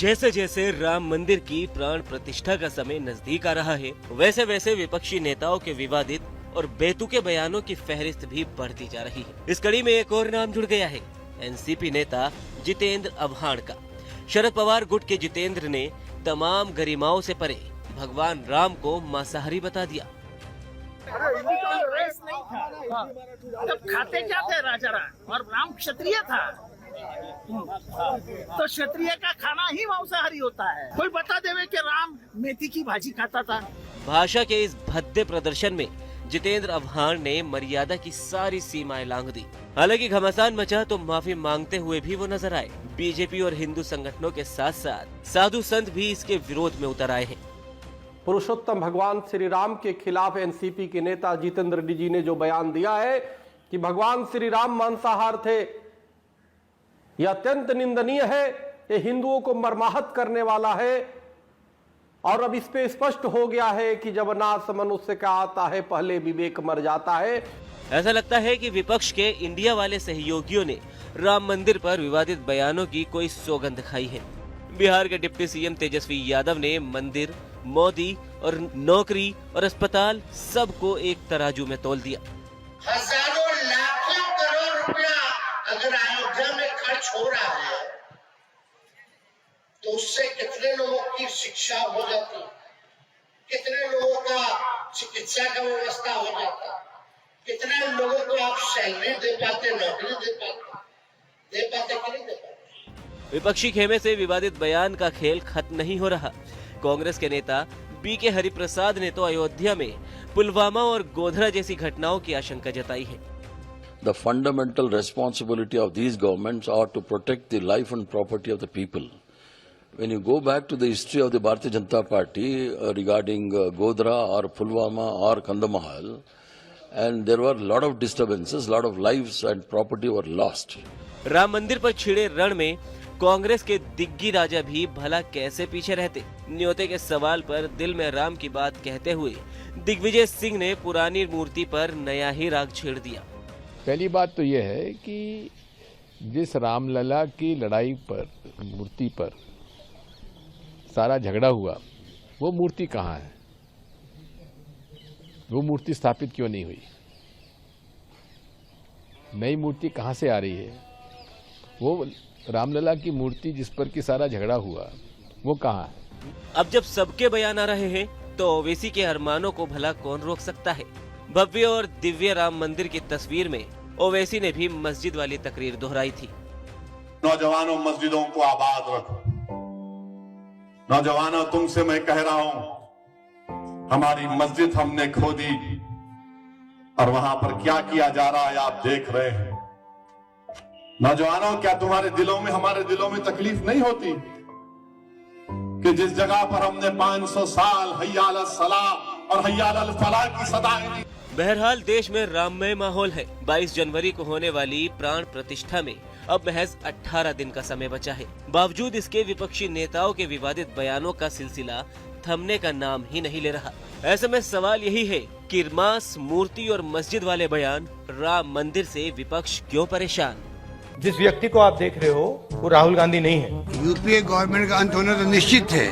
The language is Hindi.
जैसे जैसे राम मंदिर की प्राण प्रतिष्ठा का समय नजदीक आ रहा है, वैसे वैसे विपक्षी नेताओं के विवादित और बेतुके बयानों की फहरिस्त भी बढ़ती जा रही है। इस कड़ी में एक और नाम जुड़ गया है, एनसीपी नेता जितेंद्र आव्हाड का। शरद पवार गुट के जितेंद्र ने तमाम गरिमाओं से परे भगवान राम को मांसाहारी बता दिया। तब खाते क्या थे राजा राम, और राम क्षत्रिय था, तो क्षत्रिय का खाना ही मांसाहारी होता है। कोई बता देवे कि राम मेथी की भाजी खाता था। भाषा के इस भद्दे प्रदर्शन में जितेंद्र आव्हाड ने मर्यादा की सारी सीमाएं लांघ दी। हालांकि घमासान मचा तो माफी मांगते हुए भी वो नजर आए। बीजेपी और हिंदू संगठनों के साथ साथ साधु संत भी इसके विरोध में उतर आए हैं। पुरुषोत्तम भगवान श्री राम के खिलाफ एनसीपी के नेता जितेंद्र जी ने जो बयान दिया है कि भगवान श्री राम मांसाहार थे, यह अत्यंत निंदनीय है। ये हिंदुओं को मर्माहत करने वाला है और अब इस पे स्पष्ट हो गया है कि जब नाश मनुष्य का आता है पहले विवेक मर जाता है। ऐसा लगता है कि विपक्ष के इंडिया वाले सहयोगियों ने राम मंदिर पर विवादित बयानों की कोई सौगंध खाई है। बिहार के डिप्टी सीएम तेजस्वी यादव ने मंदिर, मोदी और नौकरी और अस्पताल सबको एक तराजू में तोल दिया। हजारों लाखों करोड़ रुपया अगर अयोध्या में खर्च हो रहा है तो उससे कितने लोगों की शिक्षा हो जाती, कितने लोगों का चिकित्सा का व्यवस्था हो जाता, कितने लोगों को आप सैलरी दे पाते, नौकरी दे पाते कि नहीं दे पाते। विपक्षी खेमे से विवादित बयान का खेल खत्म नहीं हो रहा। कांग्रेस के नेता बीके हरिप्रसाद ने तो अयोध्या में पुलवामा और गोधरा जैसी घटनाओं की आशंका जताई है। The fundamental responsibility of these governments are to protect the life and property of the people. When you go back to the history of the Bharatiya Janata Party regarding Godhra or Pulwama or Kandahar, and there were a lot of disturbances, lot of lives and property were lost. Ram मंदिर पर छिड़े रण में कांग्रेस के दिग्गी राजा भी भला कैसे पीछे रहते। न्योते के सवाल पर दिल में राम की बात कहते हुए दिग्विजय सिंह ने पुरानी मूर्ति पर नया ही राग छेड़ दिया। पहली बात तो यह है कि जिस रामलला की लड़ाई पर, मूर्ति पर सारा झगड़ा हुआ, वो मूर्ति कहाँ है? वो मूर्ति स्थापित क्यों नहीं हुई? नई मूर्ति कहाँ से आ रही है? वो रामलला की मूर्ति जिस पर कि सारा झगड़ा हुआ, वो कहाँ है? अब जब सबके बयान आ रहे हैं तो ओवैसी के अरमानों को भला कौन रोक सकता है। भव्य और दिव्य राम मंदिर की तस्वीर में ओवैसी ने भी मस्जिद वाली तकरीर दोहराई थी। नौजवानों, मस्जिदों को आबाद रखो। नौजवानों, तुमसे मैं कह रहा हूं, हमारी मस्जिद हमने खो दी और वहां पर क्या किया जा रहा है आप देख रहे हैं। नौजवानों, क्या तुम्हारे दिलों में, हमारे दिलों में तकलीफ नहीं होती कि जिस जगह पर हमने 500 साल हय्या अल सलाह और हय्या अल फलाह की सदाएं दी। बहरहाल देश में राममय माहौल है। 22 जनवरी को होने वाली प्राण प्रतिष्ठा में अब महज 18 दिन का समय बचा है। बावजूद इसके विपक्षी नेताओं के विवादित बयानों का सिलसिला थमने का नाम ही नहीं ले रहा। ऐसे में सवाल यही है कि मांस, मूर्ति और मस्जिद वाले बयान, राम मंदिर से विपक्ष क्यों परेशान? जिस व्यक्ति को आप देख रहे हो वो राहुल गांधी नहीं है। यूपीए गवर्नमेंट का अंत होना तो निश्चित है।